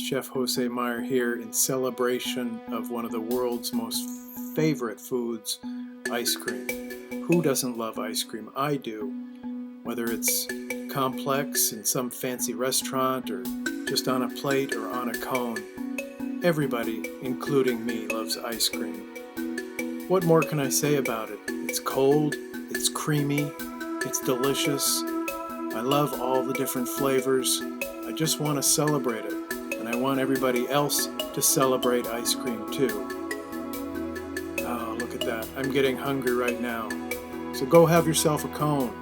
Chef Jose Mier here in celebration of one of the world's most favorite foods, ice cream. Who doesn't love ice cream? I do. Whether it's complex in some fancy restaurant or just on a plate or on a cone, everybody, including me, loves ice cream. What more can I say about it? It's cold, it's creamy, it's delicious. I love all the different flavors. I just want to celebrate it. And I want everybody else to celebrate ice cream too. Oh, look at that. I'm getting hungry right now. So go have yourself a cone.